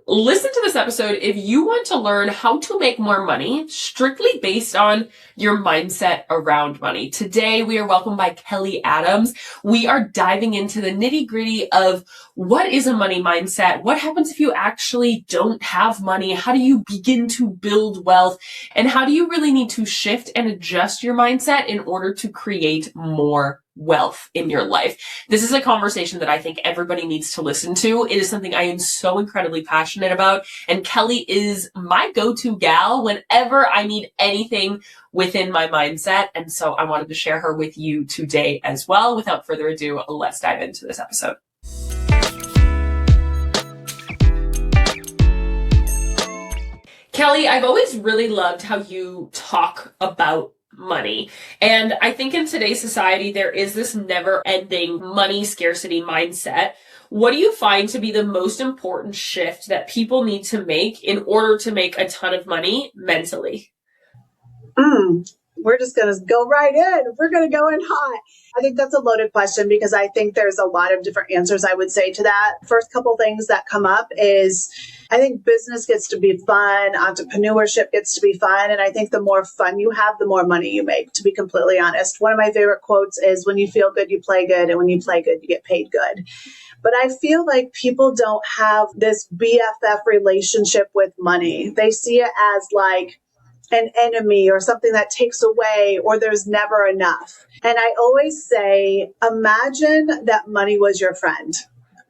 Listen to this episode if you want to learn how to make more money strictly based on your mindset around money. Today, we are welcomed by Kelly Adams. We are diving into the nitty-gritty of what is a money mindset, what happens if you actually don't have money, how do you begin to build wealth, and how do you really need to shift and adjust your mindset in order to create more wealth in your life. This is a conversation that I think everybody needs to listen to. It is something I am so incredibly passionate about, and Kelly is my go-to gal whenever I need anything within my mindset. And so I wanted to share her with you today as well. Without further ado, let's dive into this episode. Kelly, I've always really loved how you talk about money. And I think in today's society, there is this never-ending money scarcity mindset. What do you find to be the most important shift that people need to make in order to make a ton of money mentally? We're just going to go right in. We're going to go in hot. I think that's a loaded question because I think there's a lot of different answers I would say to that. First couple things that come up is I think business gets to be fun. Entrepreneurship gets to be fun. And I think the more fun you have, the more money you make, to be completely honest. One of my favorite quotes is when you feel good, you play good. And when you play good, you get paid good. But I feel like people don't have this BFF relationship with money. They see it as like an enemy or something that takes away, or there's never enough. And I always say, imagine that money was your friend.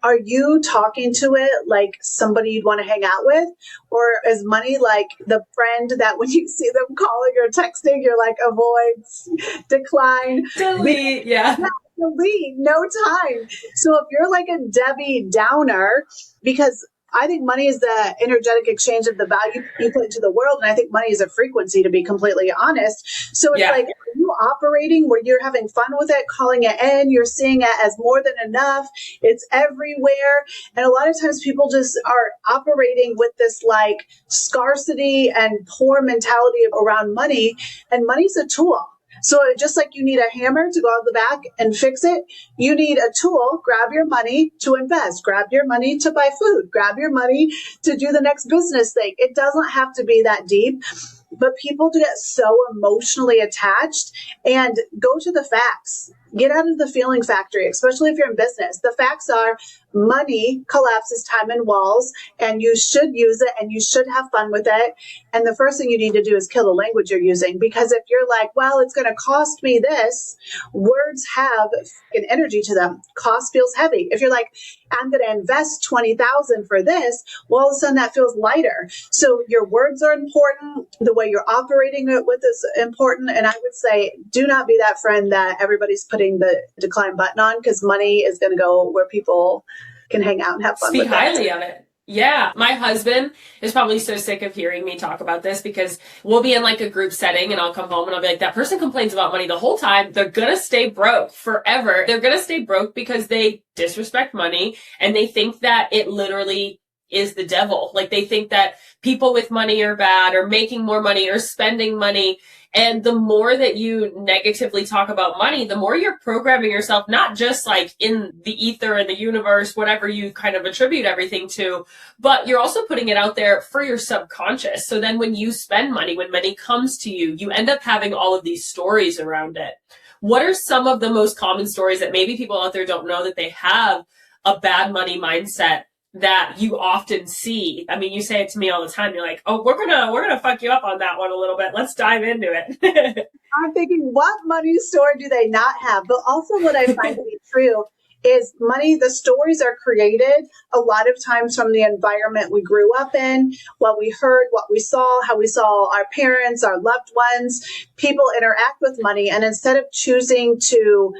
Are you talking to it like somebody you'd want to hang out with? Or is money like the friend that when you see them calling or texting, you're like, avoid, decline, delete, yeah. Delete, no time. So if you're like a Debbie Downer, because I think money is the energetic exchange of the value you put into the world. And I think money is a frequency, to be completely honest. So it's like, are you operating where you're having fun with it, calling it in, you're seeing it as more than enough, it's everywhere. And a lot of times people just are operating with this like scarcity and poor mentality around money. And money's a tool. So just like you need a hammer to go out the back and fix it, you need a tool. Grab your money to invest. Grab your money to buy food. Grab your money to do the next business thing. It doesn't have to be that deep, but people get so emotionally attached. And go to the facts. Get out of the feeling factory, especially if you're in business. The facts are money collapses time and walls, and you should use it and you should have fun with it. And the first thing you need to do is kill the language you're using, because if you're like, well, it's going to cost me this, words have an energy to them. Cost feels heavy. If you're like, I'm going to invest $20,000 for this, well, all of a sudden that feels lighter. So your words are important. The way you're operating it with is important. And I would say, do not be that friend that everybody's putting the decline button on, because money is going to go where people can hang out and have fun. Speak highly of it. Yeah. My husband is probably so sick of hearing me talk about this, because we'll be in like a group setting and I'll come home and I'll be like, that person complains about money the whole time. They're going to stay broke forever. They're going to stay broke because they disrespect money and they think that it literally is the devil. Like they think that people with money are bad, or making more money, or spending money. And the more that you negatively talk about money, the more you're programming yourself, not just like in the ether and the universe, whatever you kind of attribute everything to, but you're also putting it out there for your subconscious. So then when you spend money, when money comes to you, you end up having all of these stories around it. What are some of the most common stories that maybe people out there don't know that they have a bad money mindset that you often see? I mean, you say it to me all the time. You're like, oh, we're gonna fuck you up on that one a little bit. Let's dive into it. I'm thinking, what money story do they not have? But also what I find to be true is money, the stories are created a lot of times from the environment we grew up in, what we heard, what we saw, how we saw our parents, our loved ones, people interact with money. And instead of choosing to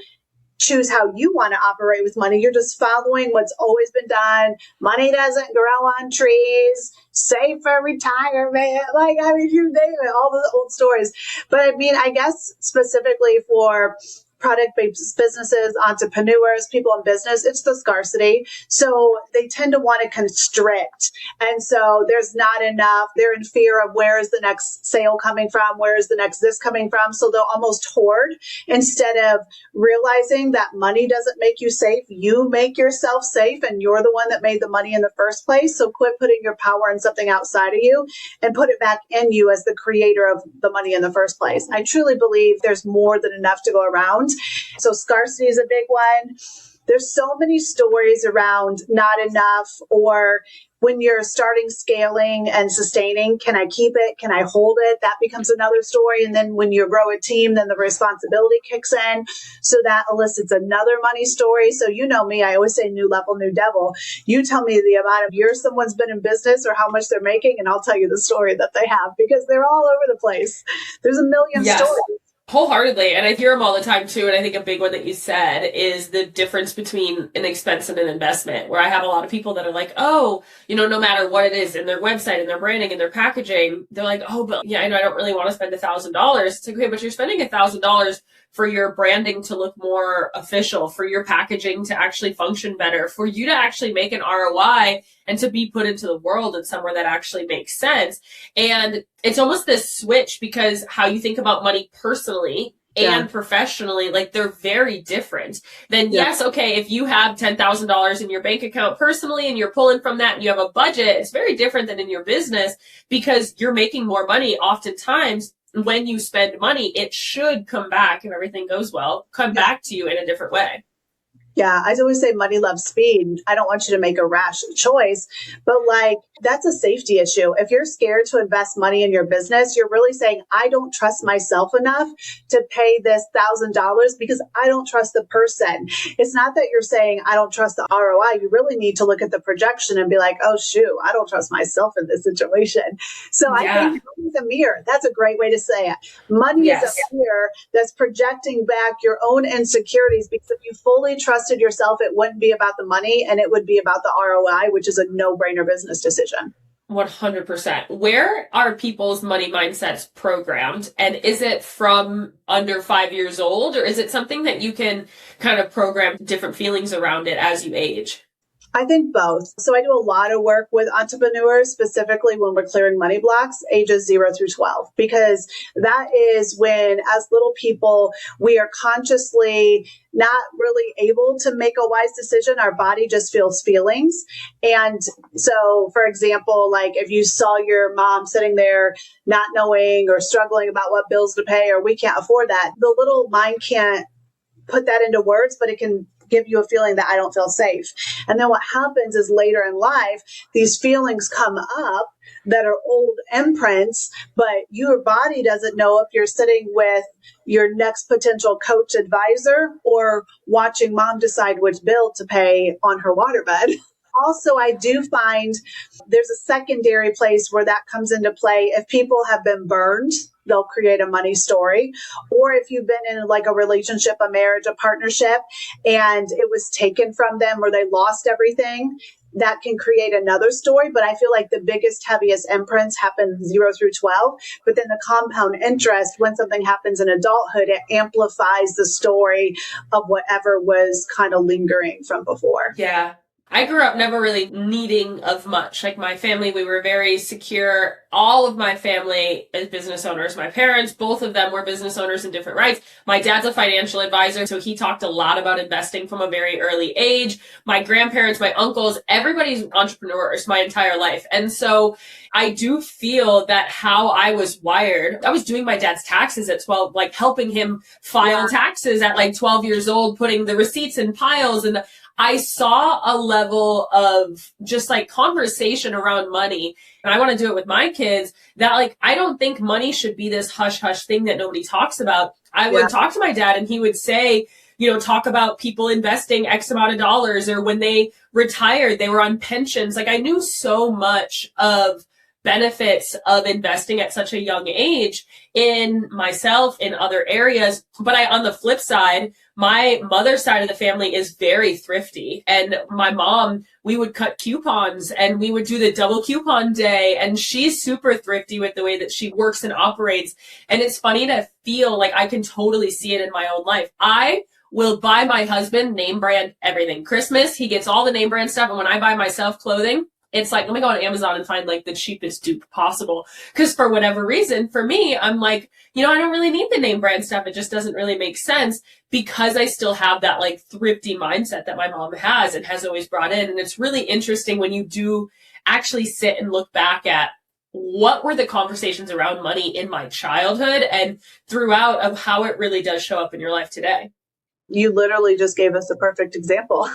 choose how you want to operate with money, you're just following what's always been done. Money doesn't grow on trees. Save for retirement. Like, I mean, you name it, all the old stories. But I mean, I guess specifically for product-based businesses, entrepreneurs, people in business, it's the scarcity. So they tend to want to constrict. And so there's not enough. They're in fear of where is the next sale coming from? Where is the next this coming from? So they'll almost hoard instead of realizing that money doesn't make you safe. You make yourself safe, and you're the one that made the money in the first place. So quit putting your power in something outside of you and put it back in you as the creator of the money in the first place. I truly believe there's more than enough to go around. So scarcity is a big one. There's so many stories around not enough, or when you're starting scaling and sustaining, can I keep it? Can I hold it? That becomes another story. And then when you grow a team, then the responsibility kicks in. So that elicits another money story. So you know me, I always say new level, new devil. You tell me the amount of years someone's been in business or how much they're making, and I'll tell you the story that they have, because they're all over the place. There's a million stories. Wholeheartedly. And I hear them all the time too. And I think a big one that you said is the difference between an expense and an investment, where I have a lot of people that are like, oh, no matter what it is in their website and their branding and their packaging, they're like, oh, but yeah, I don't really want to spend $1,000. It's like, okay, but you're spending $1,000 for your branding to look more official, for your packaging to actually function better, for you to actually make an ROI and to be put into the world in somewhere that actually makes sense. And it's almost this switch, because how you think about money personally and professionally, like they're very different. Then yes, okay, if you have $10,000 in your bank account personally and you're pulling from that and you have a budget, it's very different than in your business, because you're making more money. Oftentimes when you spend money, it should come back, if everything goes well, come back to you in a different way. Yeah, I always say money loves speed. I don't want you to make a rash choice, but that's a safety issue. If you're scared to invest money in your business, you're really saying, I don't trust myself enough to pay this $1,000 because I don't trust the person. It's not that you're saying, I don't trust the ROI. You really need to look at the projection and be like, oh, shoot, I don't trust myself in this situation. So I think money is a mirror. That's a great way to say it. Money is a mirror that's projecting back your own insecurities, because if you fully trusted yourself, it wouldn't be about the money, and it would be about the ROI, which is a no-brainer business decision. 100%. Where are people's money mindsets programmed? And is it from under 5 years old, or is it something that you can kind of program different feelings around it as you age? I think both. So I do a lot of work with entrepreneurs, specifically when we're clearing money blocks, ages 0 through 12, because that is when, as little people, we are consciously not really able to make a wise decision. Our body just feels feelings. And so, for example, if you saw your mom sitting there not knowing or struggling about what bills to pay, or we can't afford that, the little mind can't put that into words, but it can give you a feeling that I don't feel safe. And then what happens is later in life, these feelings come up that are old imprints, but your body doesn't know if you're sitting with your next potential coach advisor or watching mom decide which bill to pay on her waterbed. Also, I do find there's a secondary place where that comes into play. If people have been burned, they'll create a money story. Or if you've been in a relationship, a marriage, a partnership, and it was taken from them, or they lost everything, that can create another story. But I feel like the biggest, heaviest imprints happen 0 through 12. But then the compound interest, when something happens in adulthood, it amplifies the story of whatever was kind of lingering from before. Yeah. I grew up never really needing of much. My family, we were very secure. All of my family is business owners. My parents, both of them were business owners in different rights. My dad's a financial advisor, so he talked a lot about investing from a very early age. My grandparents, my uncles, everybody's entrepreneurs my entire life. And so I do feel that how I was wired, I was doing my dad's taxes at 12, helping him file taxes at 12 years old, putting the receipts in piles, and I saw a level of just conversation around money, and I want to do it with my kids, that I don't think money should be this hush hush thing that nobody talks about. I would talk to my dad and he would say, talk about people investing X amount of dollars, or when they retired, they were on pensions. I knew so much of benefits of investing at such a young age in myself, in other areas. But on the flip side, my mother's side of the family is very thrifty. And my mom, we would cut coupons and we would do the double coupon day. And she's super thrifty with the way that she works and operates. And it's funny to feel like I can totally see it in my own life. I will buy my husband name brand everything. Christmas, he gets all the name brand stuff. And when I buy myself clothing, it's like, let me go on Amazon and find like the cheapest dupe possible. Because for whatever reason, for me, I'm like, I don't really need the name brand stuff. It just doesn't really make sense because I still have that like thrifty mindset that my mom has and has always brought in. And it's really interesting when you do actually sit and look back at what were the conversations around money in my childhood and throughout of how it really does show up in your life today. You literally just gave us a perfect example.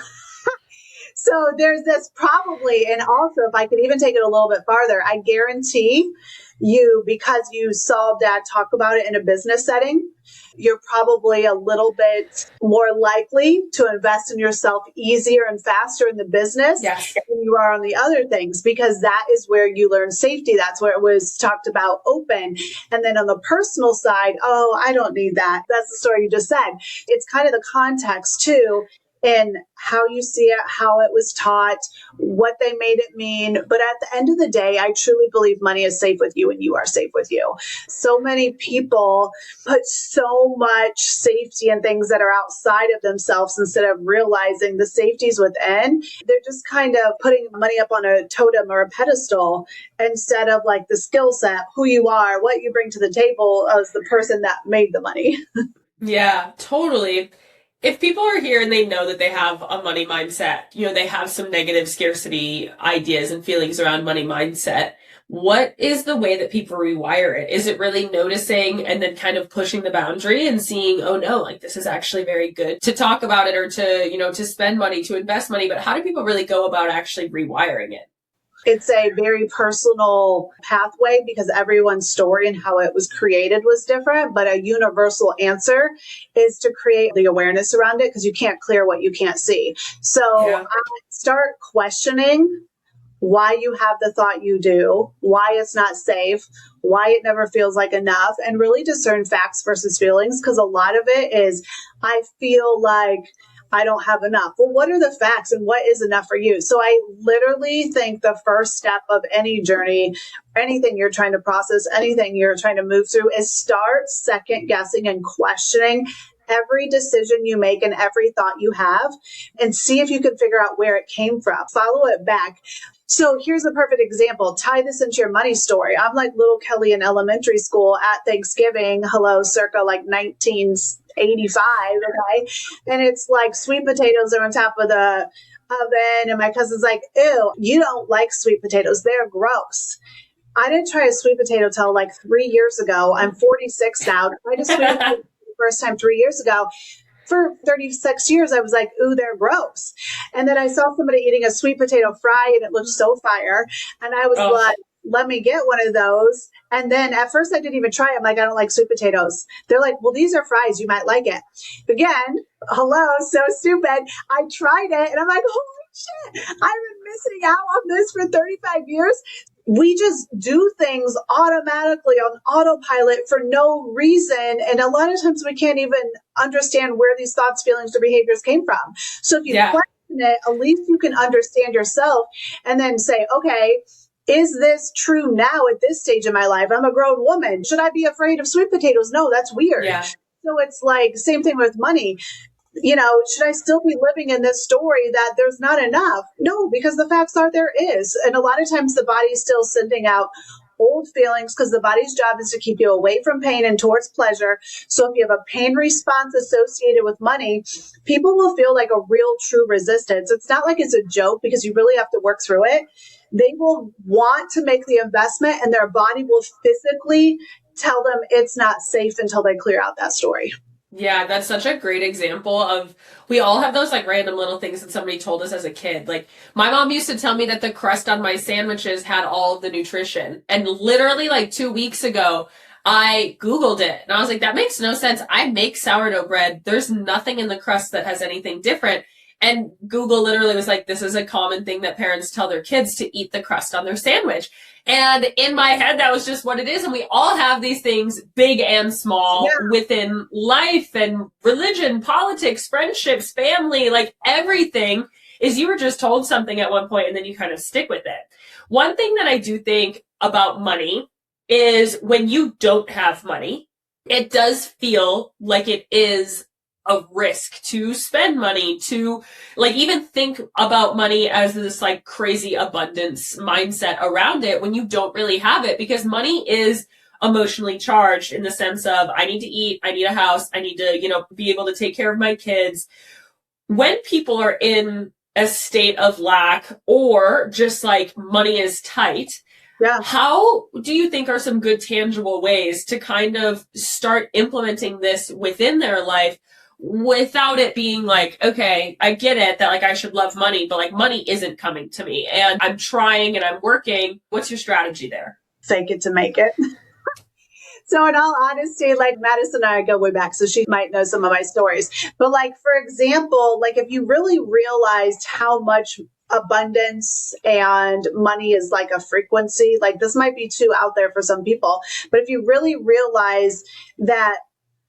So there's this probably, and also if I could even take it a little bit farther, I guarantee you, because you saw Dad talk about it in a business setting, you're probably a little bit more likely to invest in yourself easier and faster in the business yes. than you are on the other things, because that is where you learn safety. That's where it was talked about open. And then on the personal side, oh, I don't need that. That's the story you just said. It's kind of the context too. And how you see it, how it was taught, what they made it mean. But at the end of the day, I truly believe money is safe with you and you are safe with you. So many people put so much safety in things that are outside of themselves instead of realizing the safety's within. They're just kind of putting money up on a totem or a pedestal instead of like the skill set, who you are, what you bring to the table as the person that made the money. Yeah, totally. If people are here and they know that they have a money mindset, they have some negative scarcity ideas and feelings around money mindset, what is the way that people rewire it? Is it really noticing and then kind of pushing the boundary and seeing, oh no, like this is actually very good to talk about it or to, to spend money, to invest money, but how do people really go about actually rewiring it? It's a very personal pathway because everyone's story and how it was created was different. But a universal answer is to create the awareness around it because you can't clear what you can't see. So I start questioning why you have the thought you do, why it's not safe, why it never feels like enough, and really discern facts versus feelings. Because a lot of it is, I feel like I don't have enough. Well, what are the facts and what is enough for you? So I literally think the first step of any journey, anything you're trying to process, anything you're trying to move through is start second guessing and questioning every decision you make and every thought you have and see if you can figure out where it came from. Follow it back. So here's a perfect example. Tie this into your money story. I'm like little Kelly in elementary school at Thanksgiving, circa like 1985, okay? And it's like sweet potatoes are on top of the oven. And my cousin's like, ew, you don't like sweet potatoes. They're gross. I didn't try a sweet potato till like 3 years ago. I'm 46 now. I just sweet potato the first time 3 years ago. For 36 years, I was like, ooh, they're gross. And then I saw somebody eating a sweet potato fry and it looked so fire. And I was like, let me get one of those. And then at first I didn't even try it. I'm like, I don't like sweet potatoes. They're like, well, these are fries. You might like it. Again, so stupid. I tried it and I'm like, holy shit, I've been missing out on this for 35 years. We just do things automatically on autopilot for no reason. And a lot of times we can't even understand where these thoughts, feelings, or behaviors came from. So if you question it, at least you can understand yourself and then say, okay, is this true now at this stage of my life? I'm a grown woman. Should I be afraid of sweet potatoes? No, that's weird. Yeah. So it's like same thing with money. Should I still be living in this story that there's not enough? No, because the facts are there is. And a lot of times the body's still sending out old feelings because the body's job is to keep you away from pain and towards pleasure. So if you have a pain response associated with money, people will feel like a real true resistance. It's not like it's a joke because you really have to work through it. They will want to make the investment and their body will physically tell them it's not safe until they clear out that story. Yeah, that's such a great example of, we all have those like random little things that somebody told us as a kid. Like my mom used to tell me that the crust on my sandwiches had all of the nutrition. And literally like 2 weeks ago, I Googled it and I was like, that makes no sense. I make sourdough bread. There's nothing in the crust that has anything different. And Google literally was like, this is a common thing that parents tell their kids, to eat the crust on their sandwich. And in my head, that was just what it is. And we all have these things, big and small, within life and religion, politics, friendships, family, like everything is you were just told something at one point and then you kind of stick with it. One thing that I do think about money is when you don't have money, it does feel like it is a risk to spend money, to like even think about money as this like crazy abundance mindset around it when you don't really have it, because money is emotionally charged in the sense of I need to eat, I need a house, I need to, be able to take care of my kids. When people are in a state of lack or just like money is tight, how do you think are some good tangible ways to kind of start implementing this within their life without it being like, okay, I get it that like I should love money, but like money isn't coming to me and I'm trying and I'm working. What's your strategy there? Fake it to make it. So in all honesty, like Madison and I go way back, so she might know some of my stories. But like, for example, like if you really realized how much abundance and money is like a frequency, like this might be too out there for some people, but if you really realize that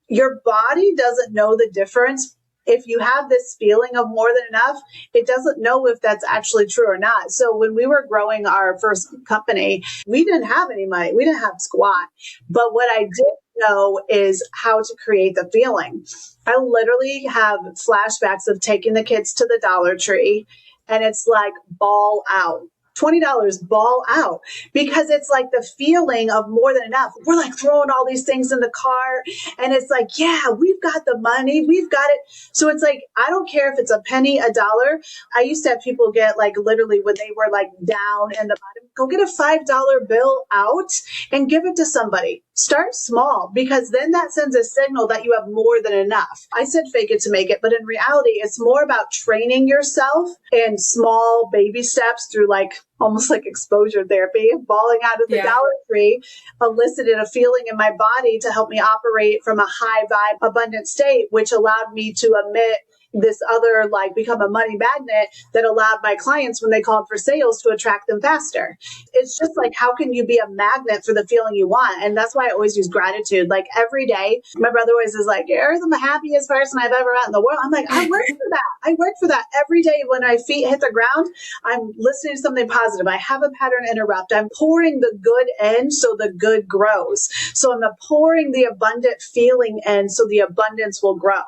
your body doesn't know the difference. If you have this feeling of more than enough, it doesn't know if that's actually true or not. So when we were growing our first company, we didn't have any money. We didn't have squat. But what I did know is how to create the feeling. I literally have flashbacks of taking the kids to the Dollar Tree and it's like ball out. $20 ball out, because it's like the feeling of more than enough. We're like throwing all these things in the car and it's like, yeah, we've got the money, we've got it. So it's like, I don't care if it's a penny, a dollar. I used to have people get like literally when they were like down in the bottom, go get a $5 bill out and give it to somebody. Start small, because then that sends a signal that you have more than enough. I said fake it to make it, but in reality, it's more about training yourself in small baby steps through like almost like exposure therapy. Balling out of the Dollar Tree elicited a feeling in my body to help me operate from a high vibe, abundant state, which allowed me to emit this other, like, become a money magnet that allowed my clients, when they called for sales, to attract them faster. It's just like, how can you be a magnet for the feeling you want? And that's why I always use gratitude. Like every day, my brother always is like, you're the happiest person I've ever met in the world. I'm like, I work for that. I work for that every day. When my feet hit the ground, I'm listening to something positive. I have a pattern interrupt. I'm pouring the good in so the good grows. So I'm pouring the abundant feeling in so the abundance will grow.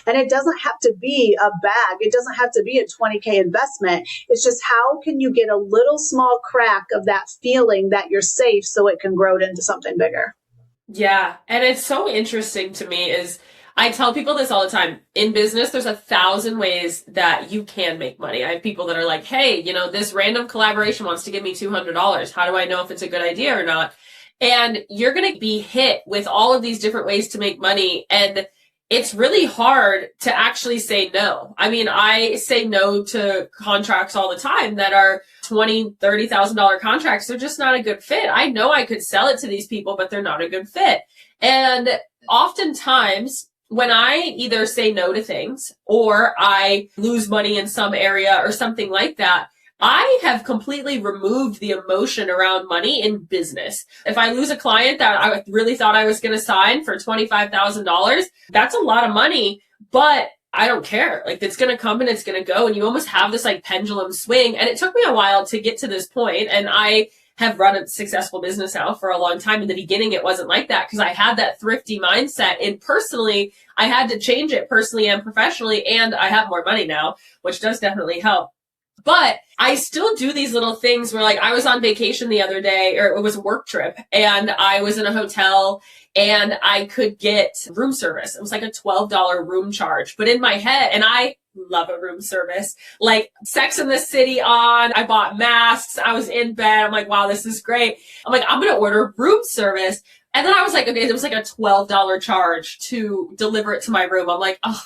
And it doesn't have to be a bag. It doesn't have to be a 20K investment. It's just, how can you get a little small crack of that feeling that you're safe so it can grow into something bigger? Yeah. And it's so interesting to me is I tell people this all the time. In business, there's 1,000 ways that you can make money. I have people that are like, hey, this random collaboration wants to give me $200. How do I know if it's a good idea or not? And you're going to be hit with all of these different ways to make money. And it's really hard to actually say no. I mean, I say no to contracts all the time that are $20,000, $30,000 contracts. They're just not a good fit. I know I could sell it to these people, but they're not a good fit. And oftentimes when I either say no to things or I lose money in some area or something like that, I have completely removed the emotion around money in business. If I lose a client that I really thought I was going to sign for $25,000, that's a lot of money, but I don't care. Like, it's going to come and it's going to go. And you almost have this like pendulum swing. And it took me a while to get to this point. And I have run a successful business now for a long time. In the beginning, it wasn't like that because I had that thrifty mindset. And personally, I had to change it personally and professionally. And I have more money now, which does definitely help. But I still do these little things where, like, I was on vacation the other day, or it was a work trip, and I was in a hotel and I could get room service. It was like a $12 room charge. But in my head, and I love a room service, like Sex and the City on, I bought masks, I was in bed, I'm like, wow, this is great. I'm like, I'm going to order room service. And then I was like, okay, it was like a $12 charge to deliver it to my room. I'm like, oh,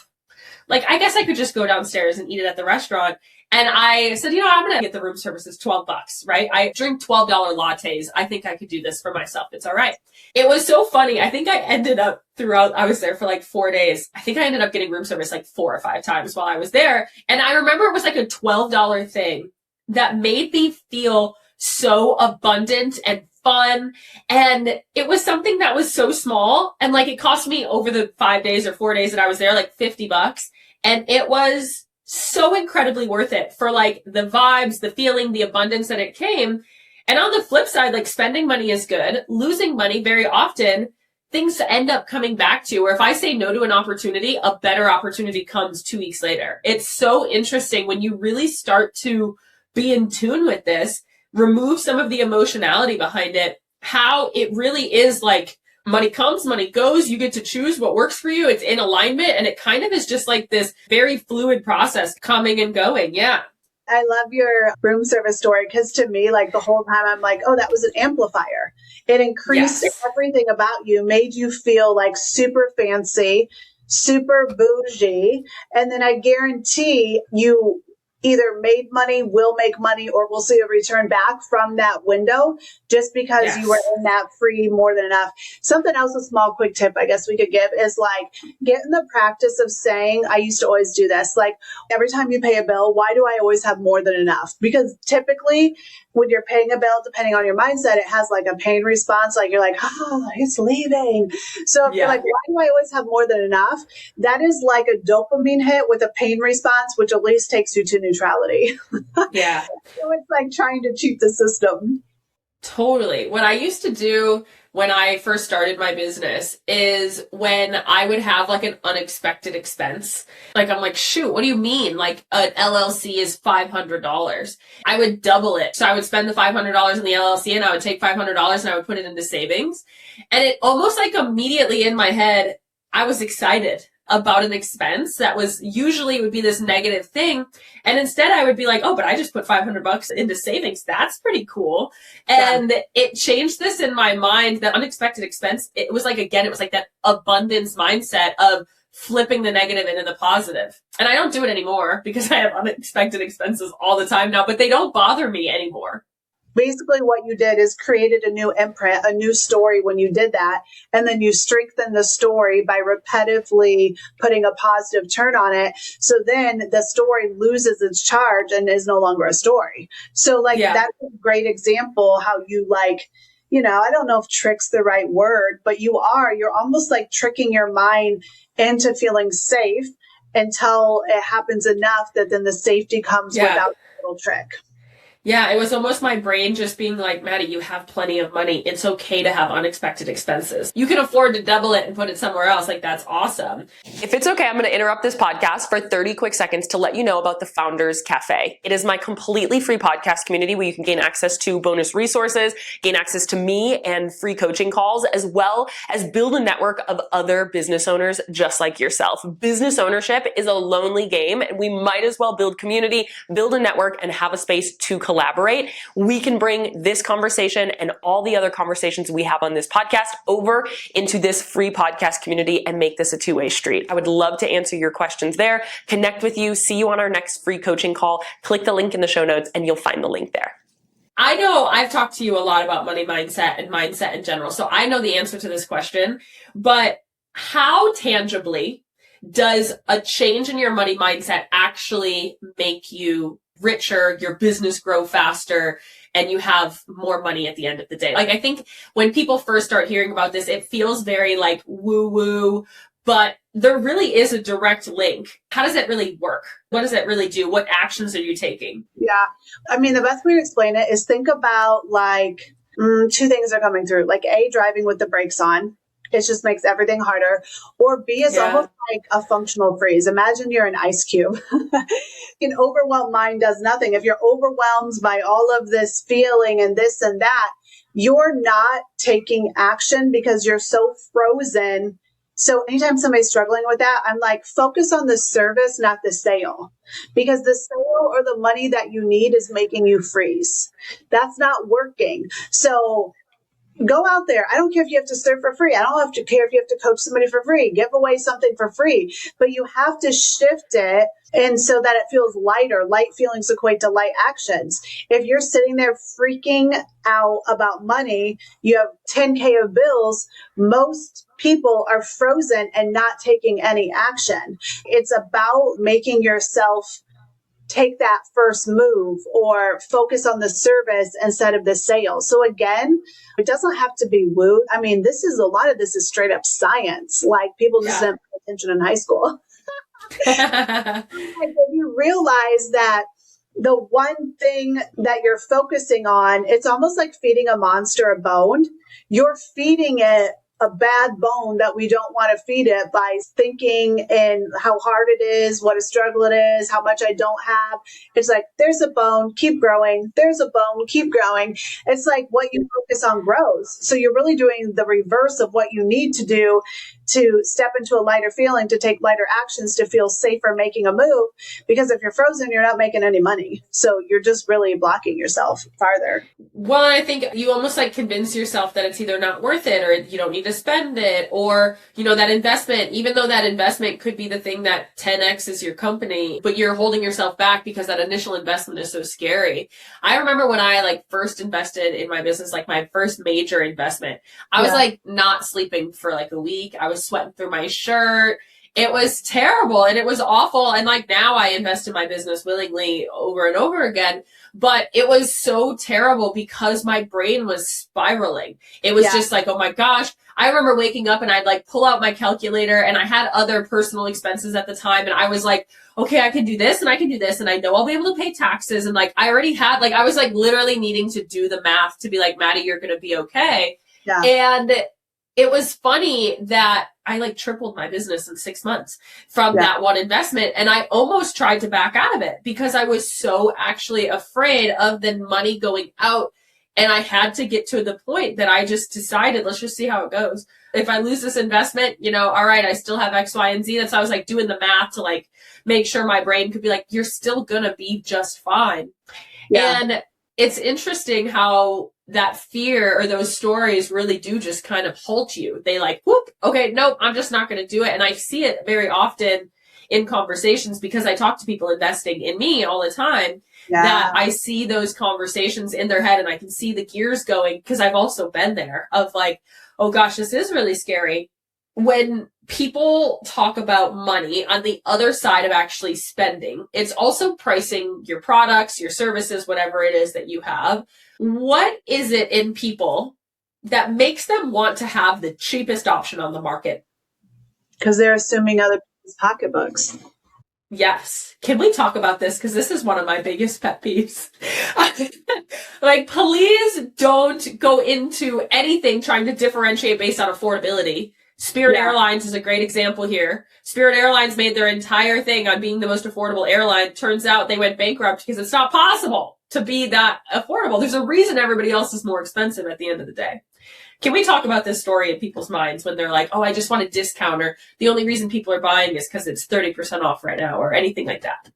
like, I guess I could just go downstairs and eat it at the restaurant. And I said, I'm going to get the room service. It's $12, right? I drink $12 lattes. I think I could do this for myself. It's all right. It was so funny. I think I ended up I was there for like 4 days. I think I ended up getting room service like 4 or 5 times while I was there. And I remember it was like a $12 thing that made me feel so abundant and fun. And it was something that was so small. And like it cost me over the 5 days or 4 days that I was there, like $50. And it was so incredibly worth it for like the vibes, the feeling, the abundance that it came. And on the flip side, like spending money is good. Losing money very often, things end up coming back to, or if I say no to an opportunity, a better opportunity comes 2 weeks later. It's so interesting when you really start to be in tune with this, remove some of the emotionality behind it, how it really is like money comes, money goes, you get to choose what works for you. It's in alignment. And it kind of is just like this very fluid process coming and going. Yeah. I love your room service story because to me, like the whole time I'm like, oh, that was an amplifier. It increased everything about you, made you feel like super fancy, super bougie. And then I guarantee you either made money, will make money, or will see a return back from that window just because you were in that free more than enough. Something else, a small quick tip I guess we could give is like get in the practice of saying, I used to always do this, like every time you pay a bill, why do I always have more than enough? Because typically when you're paying a bill, depending on your mindset, it has like a pain response. Like you're like, oh, it's leaving. So if you're like, why do I always have more than enough? That is like a dopamine hit with a pain response, which at least takes you to neutrality. Yeah. So it's like trying to cheat the system. Totally. What I used to do when I first started my business is when I would have like an unexpected expense, like I'm like, shoot, what do you mean? Like an LLC is $500. I would double it. So I would spend the $500 in the LLC and I would take $500 and I would put it into savings. And it almost like immediately in my head, I was excited about an expense that was usually it would be this negative thing. And instead I would be like, oh, but I just put $500 into savings. That's pretty cool. And it changed this in my mind, that unexpected expense. It was like, again, it was like that abundance mindset of flipping the negative into the positive. And I don't do it anymore because I have unexpected expenses all the time now, but they don't bother me anymore. Basically what you did is created a new imprint, a new story when you did that. And then you strengthen the story by repetitively putting a positive turn on it. So then the story loses its charge and is no longer a story. So like that's a great example how you like, I don't know if trick's the right word, but you're almost like tricking your mind into feeling safe until it happens enough that then the safety comes without a little trick. Yeah, it was almost my brain just being like, Maddie, you have plenty of money. It's okay to have unexpected expenses. You can afford to double it and put it somewhere else. Like, that's awesome. If it's okay, I'm going to interrupt this podcast for 30 quick seconds to let you know about the Founders Cafe. It is my completely free podcast community where you can gain access to bonus resources, gain access to me and free coaching calls, as well as build a network of other business owners just like yourself. Business ownership is a lonely game, and we might as well build community, build a network, and have a space to collaborate. We can bring this conversation and all the other conversations we have on this podcast over into this free podcast community and make this a two-way street. I would love to answer your questions there, connect with you, see you on our next free coaching call. Click the link in the show notes and you'll find the link there. I know I've talked to you a lot about money mindset and mindset in general, so I know the answer to this question, but how tangibly does a change in your money mindset actually make you richer, your business grow faster, and you have more money at the end of the day? Like, I think when people first start hearing about this, it feels very like woo-woo, but there really is a direct link. How does it really work? What does it really do? What actions are you taking? Yeah. I mean, the best way to explain it is think about like two things are coming through. Like A, driving with the brakes on. It just makes everything harder. Or B is almost like a functional freeze. Imagine you're an ice cube. An overwhelmed mind does nothing. If you're overwhelmed by all of this feeling and this and that, you're not taking action because you're so frozen. So anytime somebody's struggling with that, I'm like, focus on the service, not the sale. Because the sale or the money that you need is making you freeze. That's not working. So go out there. I don't care if you have to serve for free. I don't have to care if you have to coach somebody for free, give away something for free, but you have to shift it. And so that it feels lighter. Light feelings equate to light actions. If you're sitting there freaking out about money, you have 10K of bills, most people are frozen and not taking any action. It's about making yourself take that first move or focus on the service instead of the sale. So again, it doesn't have to be woo. I mean, a lot of this is straight up science. Like people just didn't pay attention in high school. Like if you realize that the one thing that you're focusing on, it's almost like feeding a monster a bone. You're feeding it a bad bone that we don't want to feed it by thinking in how hard it is, what a struggle it is, how much I don't have. It's like, there's a bone, keep growing. There's a bone, keep growing. It's like what you focus on grows. So you're really doing the reverse of what you need to do to step into a lighter feeling, to take lighter actions, to feel safer making a move. Because if you're frozen, you're not making any money. So you're just really blocking yourself farther. Well, I think you almost like convince yourself that it's either not worth it or you don't need to spend it, or, you know, that investment, even though that investment could be the thing that 10X is your company, but you're holding yourself back because that initial investment is so scary. I remember when I like first invested in my business, like my first major investment, I was like not sleeping for like a week. I was sweating through my shirt. It was terrible and it was awful. And like now I invest in my business willingly over and over again, but it was so terrible because my brain was spiraling. It was just like, oh my gosh. I remember waking up and I'd like pull out my calculator, and I had other personal expenses at the time. And I was like, okay, I can do this and I can do this. And I know I'll be able to pay taxes. And like, I already had, like, I was like literally needing to do the math to be like, Maddie, you're going to be okay. Yeah. And it was funny that I like tripled my business in 6 months from that one investment. And I almost tried to back out of it because I was so actually afraid of the money going out. And I had to get to the point that I just decided, let's just see how it goes. If I lose this investment, you know, all right, I still have X, Y, and Z. That's why I was like doing the math to like make sure my brain could be like, you're still going to be just fine. Yeah. And it's interesting how that fear or those stories really do just kind of halt you. They like, whoop, okay, nope, I'm just not going to do it. And I see it very often in conversations because I talk to people investing in me all the time, that I see those conversations in their head and I can see the gears going because I've also been there of like, oh gosh, this is really scary. When people talk about money on the other side of actually spending, it's also pricing your products, your services, whatever it is that you have. What is it in people that makes them want to have the cheapest option on the market? Because they're assuming other people's pocketbooks. Yes. Can we talk about this? Because this is one of my biggest pet peeves. Like, please don't go into anything trying to differentiate based on affordability. Spirit Airlines is a great example here. Spirit Airlines made their entire thing on being the most affordable airline. Turns out they went bankrupt because it's not possible to be that affordable. There's a reason everybody else is more expensive at the end of the day. Can we talk about this story in people's minds when they're like, oh, I just want a discount, or the only reason people are buying is because it's 30% off right now, or anything like that?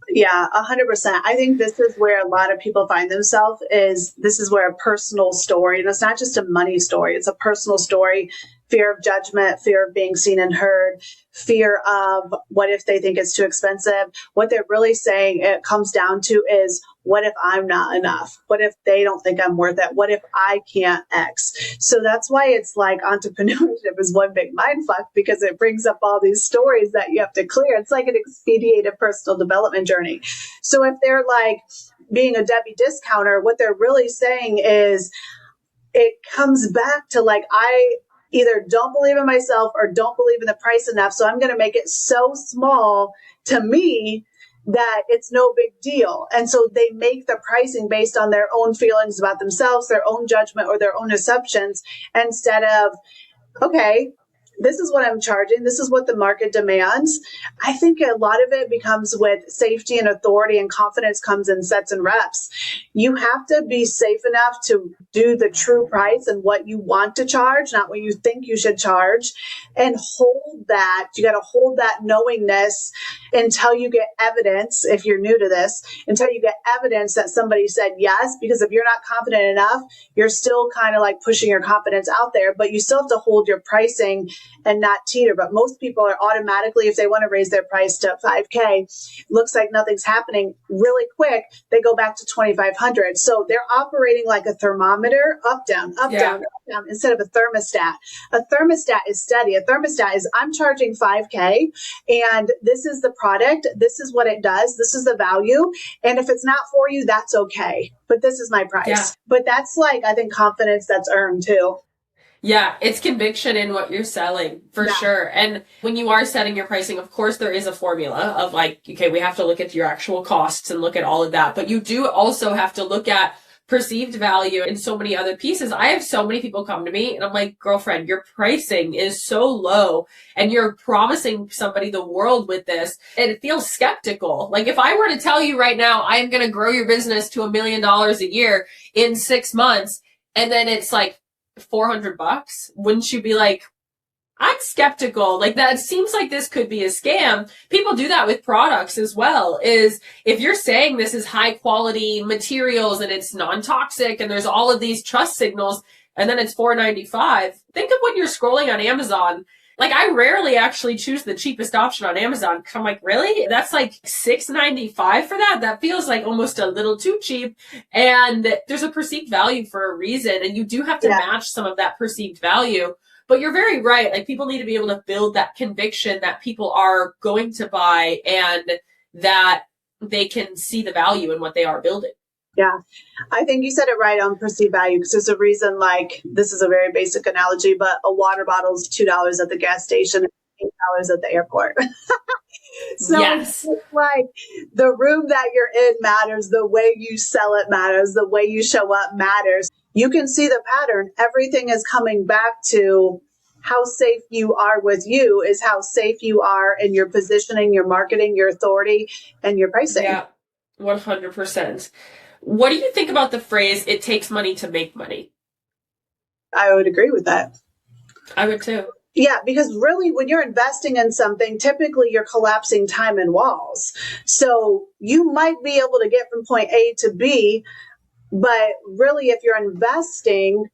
Yeah, 100%. I think this is where a lot of people find themselves, is this is where a personal story, and it's not just a money story, it's a personal story. Fear of judgment, fear of being seen and heard, fear of what if they think it's too expensive. What they're really saying it comes down to is, what if I'm not enough? What if they don't think I'm worth it? What if I can't X? So that's why it's like entrepreneurship is one big mindfuck, because it brings up all these stories that you have to clear. It's like an expedited personal development journey. So if they're like being a Debbie discounter, what they're really saying is, it comes back to like, I either don't believe in myself or don't believe in the price enough. So I'm going to make it so small to me that it's no big deal. And so they make the pricing based on their own feelings about themselves, their own judgment or their own assumptions, instead of, okay, this is what I'm charging. This is what the market demands. I think a lot of it becomes with safety and authority, and confidence comes in sets and reps. You have to be safe enough to do the true price and what you want to charge, not what you think you should charge, and hold that. You got to hold that knowingness until you get evidence, if you're new to this, until you get evidence that somebody said yes. Because if you're not confident enough, you're still kind of like pushing your confidence out there, but you still have to hold your pricing and not teeter. But most people are automatically, if they want to raise their price to 5K, looks like nothing's happening really quick, they go back to 2,500. So they're operating like a thermometer, up, down, up, down, up, down, instead of a thermostat. A thermostat is steady. A thermostat is, I'm charging 5K and this is the product. This is what it does. This is the value. And if it's not for you, that's okay. But this is my price. Yeah. But that's like, I think, confidence that's earned too. Yeah, it's conviction in what you're selling for sure. And when you are setting your pricing, of course, there is a formula of like, okay, we have to look at your actual costs and look at all of that. But you do also have to look at perceived value and so many other pieces. I have so many people come to me and I'm like, girlfriend, your pricing is so low and you're promising somebody the world with this. And it feels skeptical. Like if I were to tell you right now, I'm going to grow your business to $1 million a year in 6 months, and then it's like $400, wouldn't you be like, I'm skeptical? Like that seems like this could be a scam. People do that with products as well. Is if you're saying this is high quality materials and it's non-toxic and there's all of these trust signals, and then it's $4.95. Think of when you're scrolling on Amazon. Like I rarely actually choose the cheapest option on Amazon. I'm like, really? That's like $6.95 for that? That feels like almost a little too cheap. And there's a perceived value for a reason. And you do have to match some of that perceived value. But you're very right. Like people need to be able to build that conviction that people are going to buy and that they can see the value in what they are building. Yeah, I think you said it right on perceived value, because there's a reason, like, this is a very basic analogy, but a water bottle is $2 at the gas station and $8 at the airport. So yes. It's like the room that you're in matters, the way you sell it matters, the way you show up matters. You can see the pattern. Everything is coming back to how safe you are with you is how safe you are in your positioning, your marketing, your authority, and your pricing. Yeah, 100%. What do you think about the phrase, it takes money to make money? I would agree with that. I would too. Yeah, because really when you're investing in something, typically you're collapsing time and walls. So you might be able to get from point A to B, but really if you're investing,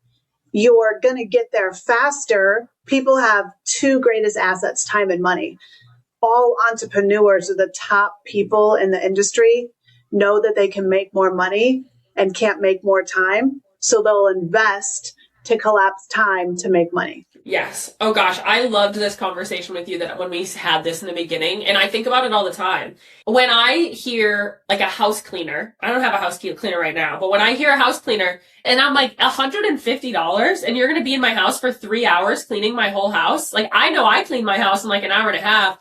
you're going to get there faster. People have two greatest assets, time and money. All entrepreneurs are the top people in the industry, know that they can make more money and can't make more time. So they'll invest to collapse time to make money. Yes. Oh gosh, I loved this conversation with you that when we had this in the beginning, and I think about it all the time. When I hear like a house cleaner, I don't have a house cleaner right now, but when I hear a house cleaner and I'm like $150 and you're going to be in my house for 3 hours cleaning my whole house. Like I know I clean my house in like an hour and a half.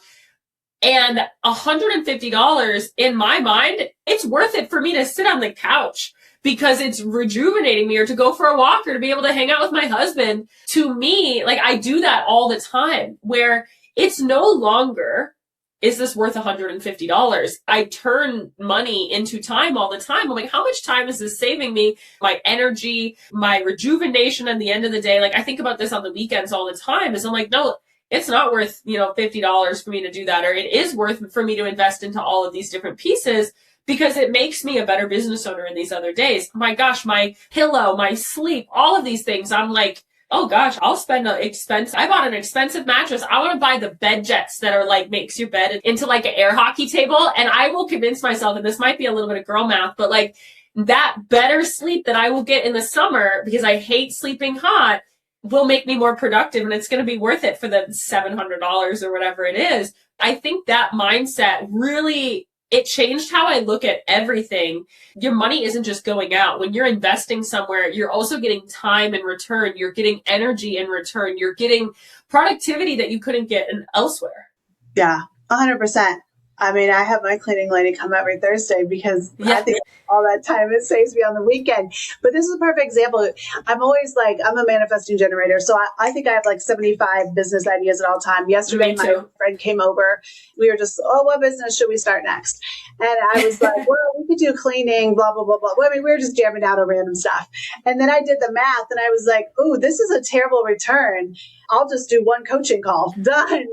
And $150 in my mind, it's worth it for me to sit on the couch because it's rejuvenating me, or to go for a walk, or to be able to hang out with my husband. To me, like I do that all the time, where it's no longer, is this worth $150? I turn money into time all the time. I'm like, how much time is this saving me? My energy, my rejuvenation at the end of the day. Like I think about this on the weekends all the time, is I'm like, no, it's not worth, $50 for me to do that. Or it is worth for me to invest into all of these different pieces because it makes me a better business owner in these other days. My gosh, my pillow, my sleep, all of these things. I'm like, oh gosh, I'll spend an expense. I bought an expensive mattress. I want to buy the bed jets that are like, makes your bed into like an air hockey table. And I will convince myself, and this might be a little bit of girl math, but like that better sleep that I will get in the summer, because I hate sleeping hot, will make me more productive, and it's going to be worth it for the $700 or whatever it is. I think that mindset really, it changed how I look at everything. Your money isn't just going out. When you're investing somewhere, you're also getting time in return. You're getting energy in return. You're getting productivity that you couldn't get elsewhere. Yeah, 100%. I mean, I have my cleaning lady come every Thursday because Yeah. I think all that time it saves me on the weekend. But this is a perfect example. I'm always like, I'm a manifesting generator. So I think I have like 75 business ideas at all time. Yesterday, Me my too. friend came over. We were just, oh, what business should we start next? And I was like, well, we could do cleaning, blah, blah, blah, blah. Well, I mean, we were just jamming out on random stuff. And then I did the math and I was like, oh, this is a terrible return. I'll just do one coaching call. Done.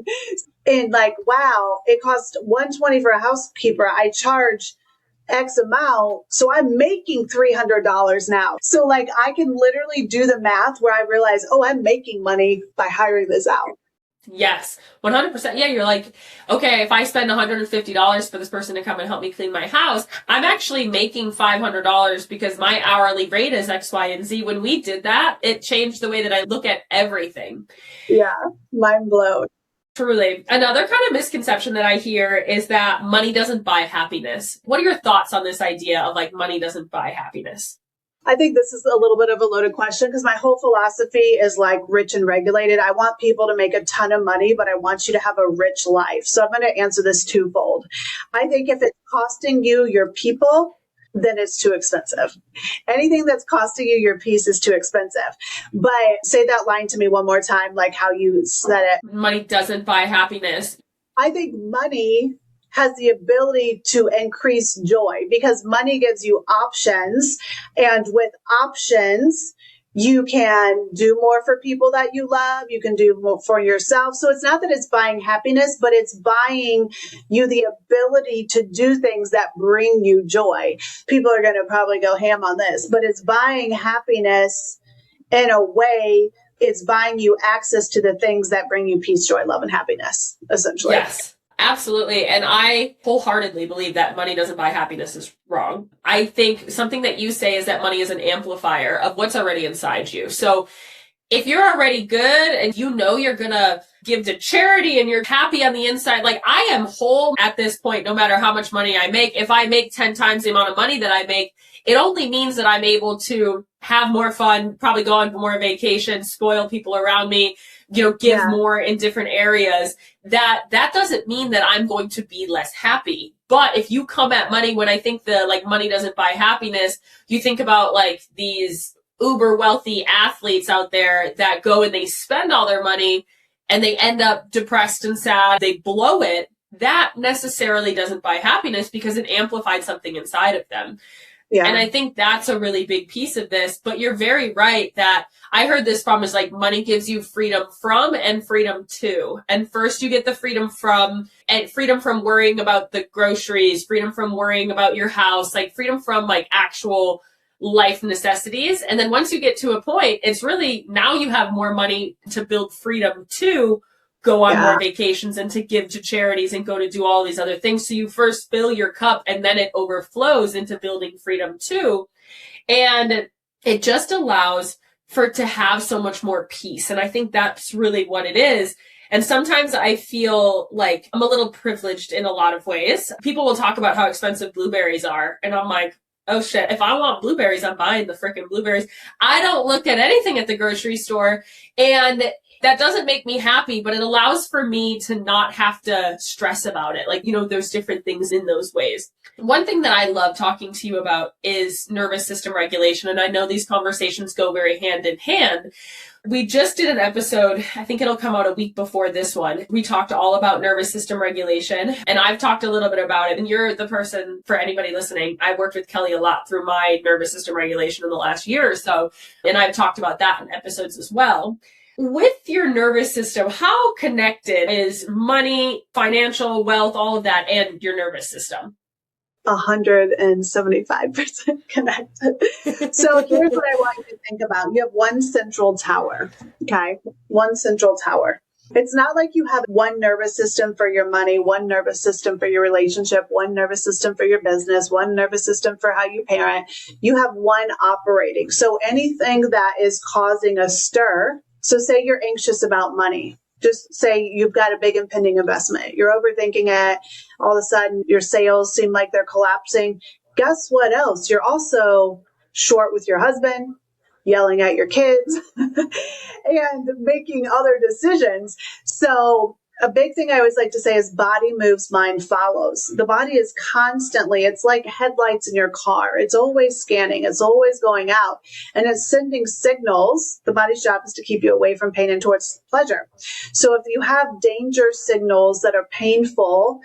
And like, wow, it cost $120 for a housekeeper. I charge X amount. So I'm making $300 now. So like I can literally do the math where I realize, oh, I'm making money by hiring this out. Yes, 100%. Yeah, you're like, okay, if I spend $150 for this person to come and help me clean my house, I'm actually making $500 because my hourly rate is X, Y, and Z. When we did that, it changed the way that I look at everything. Yeah, mind blown. Truly. Another kind of misconception that I hear is that money doesn't buy happiness. What are your thoughts on this idea of like money doesn't buy happiness? I think this is a little bit of a loaded question because my whole philosophy is like rich and regulated. I want people to make a ton of money, but I want you to have a rich life. So I'm going to answer this twofold. I think if it's costing you your people, then it's too expensive. Anything that's costing you your peace is too expensive. But say that line to me one more time, like how you said it. Money doesn't buy happiness. I think money has the ability to increase joy because money gives you options. And with options, you can do more for people that you love. You can do more for yourself. So it's not that it's buying happiness, but it's buying you the ability to do things that bring you joy. People are going to probably go ham on this, but it's buying happiness in a way. It's buying you access to the things that bring you peace, joy, love, and happiness, essentially. Yes. Absolutely. And I wholeheartedly believe that money doesn't buy happiness is wrong. I think something that you say is that money is an amplifier of what's already inside you. So if you're already good and you know you're going to give to charity and you're happy on the inside, like I am whole at this point, no matter how much money I make. If I make 10 times the amount of money that I make, it only means that I'm able to have more fun, probably go on more vacations, spoil people around me, give more in different areas. That doesn't mean that I'm going to be less happy. But if you come at money, when I think the like money doesn't buy happiness, you think about like these uber wealthy athletes out there that go and they spend all their money and they end up depressed and sad. They blow it. That necessarily doesn't buy happiness because it amplified something inside of them. Yeah. And I think that's a really big piece of this. But you're very right that I heard this from is like money gives you freedom from and freedom to. And first you get the freedom from worrying about the groceries, freedom from worrying about your house, like freedom from like actual life necessities. And then once you get to a point, it's really now you have more money to build freedom to go on more vacations and to give to charities and go to do all these other things. So you first fill your cup and then it overflows into building freedom too. And it just allows for it to have so much more peace. And I think that's really what it is. And sometimes I feel like I'm a little privileged in a lot of ways. People will talk about how expensive blueberries are. And I'm like, oh shit, if I want blueberries, I'm buying the freaking blueberries. I don't look at anything at the grocery store. And that doesn't make me happy, but it allows for me to not have to stress about it. Like, there's different things in those ways. One thing that I love talking to you about is nervous system regulation. And I know these conversations go very hand in hand. We just did an episode, I think it'll come out a week before this one. We talked all about nervous system regulation, and I've talked a little bit about it. And you're the person, for anybody listening, I worked with Kelly a lot through my nervous system regulation in the last year or so. And I've talked about that in episodes as well. With your nervous system, how connected is money, financial, wealth, all of that, and your nervous system? 175% connected. So here's what I want you to think about. You have one central tower, okay? One central tower. It's not like you have one nervous system for your money, one nervous system for your relationship, one nervous system for your business, one nervous system for how you parent. You have one operating. So anything that is causing a stir, so say you're anxious about money. Just say you've got a big impending investment. You're overthinking it. All of a sudden, your sales seem like they're collapsing. Guess what else? You're also short with your husband, yelling at your kids, and making other decisions. So A big thing I always like to say is body moves, mind follows. The body is constantly, it's like headlights in your car. It's always scanning. It's always going out and it's sending signals. The body's job is to keep you away from pain and towards pleasure. So if you have danger signals that are painful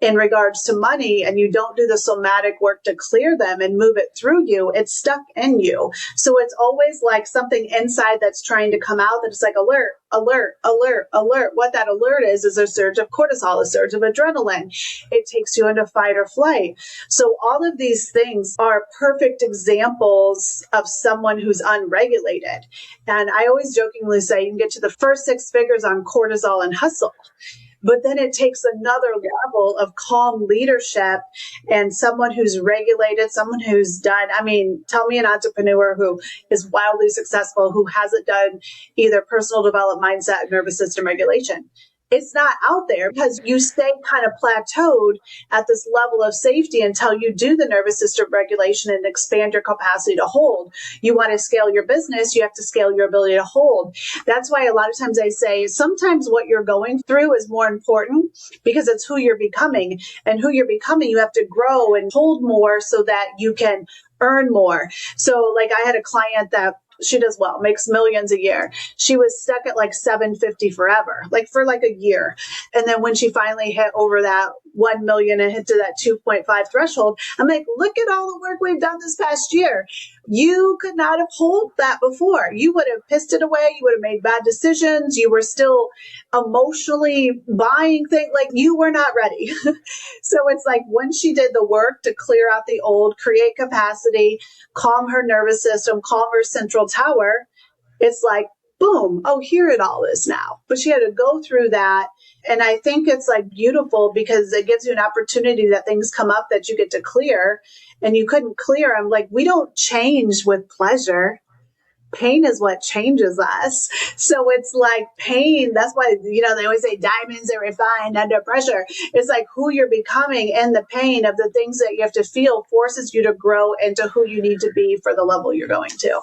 in regards to money and you don't do the somatic work to clear them and move it through you, it's stuck in you. So it's always like something inside that's trying to come out, that it's like alert, alert, alert, alert. What that alert is a surge of cortisol, a surge of adrenaline. It takes you into fight or flight. So all of these things are perfect examples of someone who's unregulated. And I always jokingly say you can get to the first 6 figures on cortisol and hustle. But then it takes another level of calm leadership and someone who's regulated, someone who's done. I mean, tell me an entrepreneur who is wildly successful, who hasn't done either personal development, mindset, nervous system regulation. It's not out there because you stay kind of plateaued at this level of safety until you do the nervous system regulation and expand your capacity to hold. You want to scale your business, you have to scale your ability to hold. That's why a lot of times I say sometimes what you're going through is more important because it's who you're becoming. And who you're becoming, you have to grow and hold more so that you can earn more. So like I had a client that she does well, makes millions a year. She was stuck at like 750 forever, like for like a year. And then when she finally hit over that 1 million and hit to that 2.5 threshold, I'm like, look at all the work we've done this past year. You could not have held that before. You would have pissed it away. You would have made bad decisions. You were still emotionally buying things, like you were not ready. So it's like when she did the work to clear out the old, create capacity, calm her nervous system, calm her central tower, it's like, boom, oh, here it all is now. But she had to go through that. And I think it's like beautiful because it gives you an opportunity that things come up that you get to clear and you couldn't clear them. Like we don't change with pleasure. Pain is what changes us. So it's like pain. That's why, they always say diamonds are refined under pressure. It's like who you're becoming and the pain of the things that you have to feel forces you to grow into who you need to be for the level you're going to.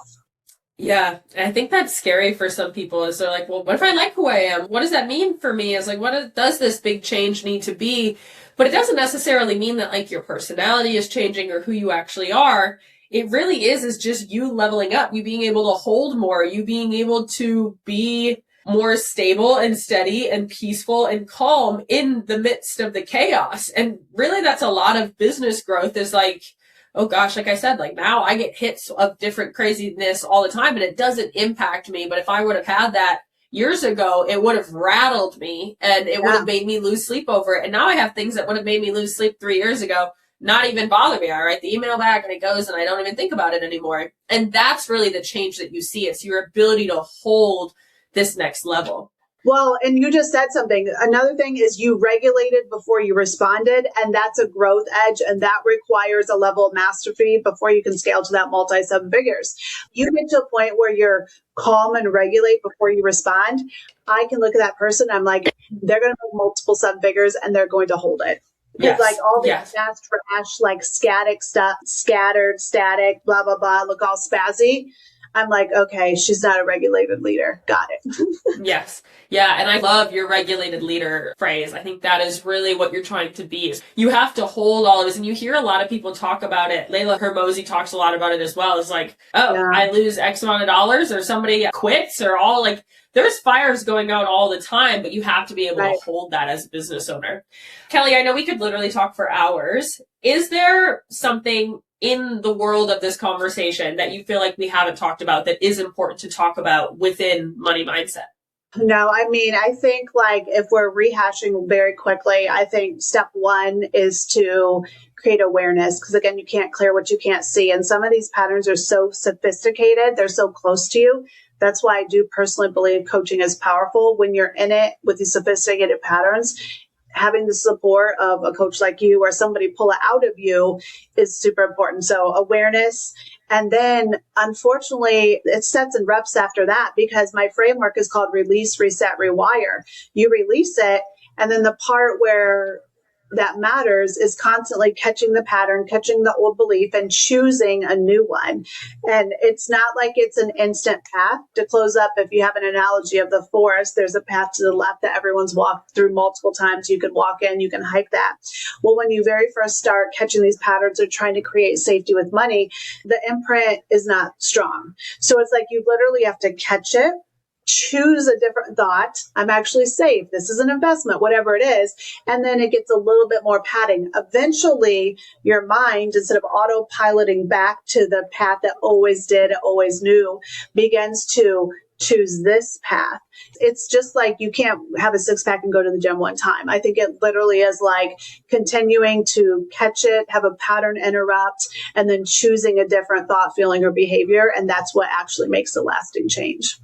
Yeah, I think that's scary for some people is they're like, well, what if I like who I am? What does that mean for me? Is like, does this big change need to be? But it doesn't necessarily mean that like your personality is changing or who you actually are. It really is just you leveling up, you being able to hold more, you being able to be more stable and steady and peaceful and calm in the midst of the chaos. And really that's a lot of business growth is like, oh gosh, like I said, like now I get hits of different craziness all the time and it doesn't impact me. But if I would have had that years ago, it would have rattled me and it would have made me lose sleep over it. And now I have things that would have made me lose sleep 3 years ago not even bother me. I write the email back and it goes and I don't even think about it anymore. And that's really the change that you see. It's your ability to hold this next level. Well, and you just said something. Another thing is you regulated before you responded, and that's a growth edge, and that requires a level of mastery before you can scale to that multi-7 figures. You get to a point where you're calm and regulate before you respond. I can look at that person. I'm like, they're going to make multiple 7 figures, and they're going to hold it. Because like all the fast trash, like static stuff, scattered, static, blah, blah, blah, look all spazzy. I'm like, okay, she's not a regulated leader. Got it. Yes. Yeah. And I love your regulated leader phrase. I think that is really what you're trying to be. You have to hold all of this. And you hear a lot of people talk about it. Layla Hermosi talks a lot about it as well. It's like, I lose X amount of dollars or somebody quits or all like, there's fires going out all the time, but you have to be able to hold that as a business owner. Kelly, I know we could literally talk for hours. Is there something in the world of this conversation that you feel like we haven't talked about that is important to talk about within money mindset? No, I mean, I think like if we're rehashing very quickly, I think step 1 is to create awareness because again, you can't clear what you can't see. And some of these patterns are so sophisticated. They're so close to you. That's why I do personally believe coaching is powerful when you're in it with these sophisticated patterns. Having the support of a coach like you or somebody pull it out of you is super important. So awareness. And then unfortunately, it sets and reps after that because my framework is called release, reset, rewire. You release it. And then the part where that matters is constantly catching the pattern, catching the old belief, and choosing a new one. And it's not like it's an instant path to close up. If you have an analogy of the forest, there's a path to the left that everyone's walked through multiple times. You can walk in, you can hike that. Well, when you very first start catching these patterns or trying to create safety with money, the imprint is not strong. So it's like you literally have to catch it, choose a different thought. I'm actually safe. This is an investment, whatever it is. And then it gets a little bit more padding. Eventually, your mind, instead of autopiloting back to the path that always did, always knew, begins to choose this path. It's just like you can't have a six pack and go to the gym one time. I think it literally is like continuing to catch it, have a pattern interrupt, and then choosing a different thought, feeling, or behavior. And that's what actually makes a lasting change.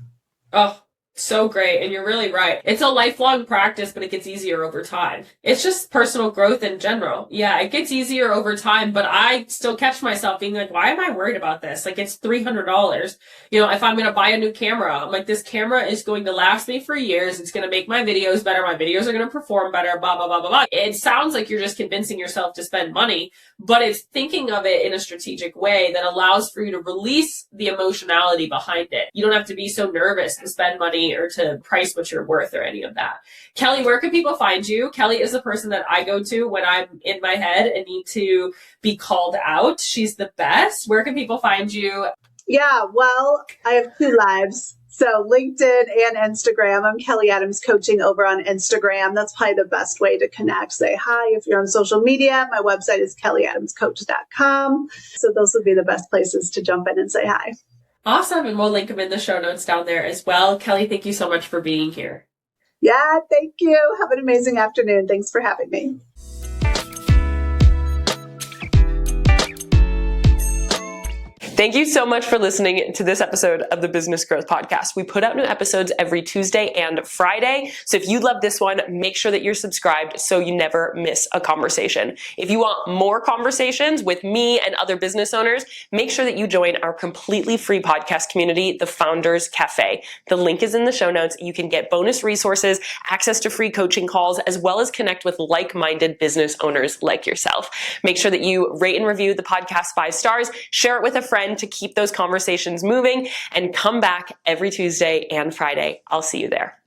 Oh, so great. And you're really right. It's a lifelong practice, but it gets easier over time. It's just personal growth in general. Yeah, it gets easier over time, but I still catch myself being like, why am I worried about this? Like, it's $300. If I'm going to buy a new camera, I'm like, this camera is going to last me for years. It's going to make my videos better. My videos are going to perform better, blah, blah, blah, blah, blah. It sounds like you're just convincing yourself to spend money, but it's thinking of it in a strategic way that allows for you to release the emotionality behind it. You don't have to be so nervous to spend money or to price what you're worth or any of that. Kelly, where can people find you? Kelly is the person that I go to when I'm in my head and need to be called out. She's the best. Where can people find you? Yeah, well, I have two lives. So LinkedIn and Instagram. I'm Kelly Adams Coaching over on Instagram. That's probably the best way to connect. Say hi if you're on social media. My website is kellyadamscoach.com. So those would be the best places to jump in and say hi. Awesome. And we'll link them in the show notes down there as well. Kelly, thank you so much for being here. Yeah, thank you. Have an amazing afternoon. Thanks for having me. Thank you so much for listening to this episode of the Business Growth Podcast. We put out new episodes every Tuesday and Friday. So if you love this one, make sure that you're subscribed so you never miss a conversation. If you want more conversations with me and other business owners, make sure that you join our completely free podcast community, the Founders Cafe. The link is in the show notes. You can get bonus resources, access to free coaching calls, as well as connect with like-minded business owners like yourself. Make sure that you rate and review the podcast 5 stars, share it with a friend to keep those conversations moving, and come back every Tuesday and Friday. I'll see you there.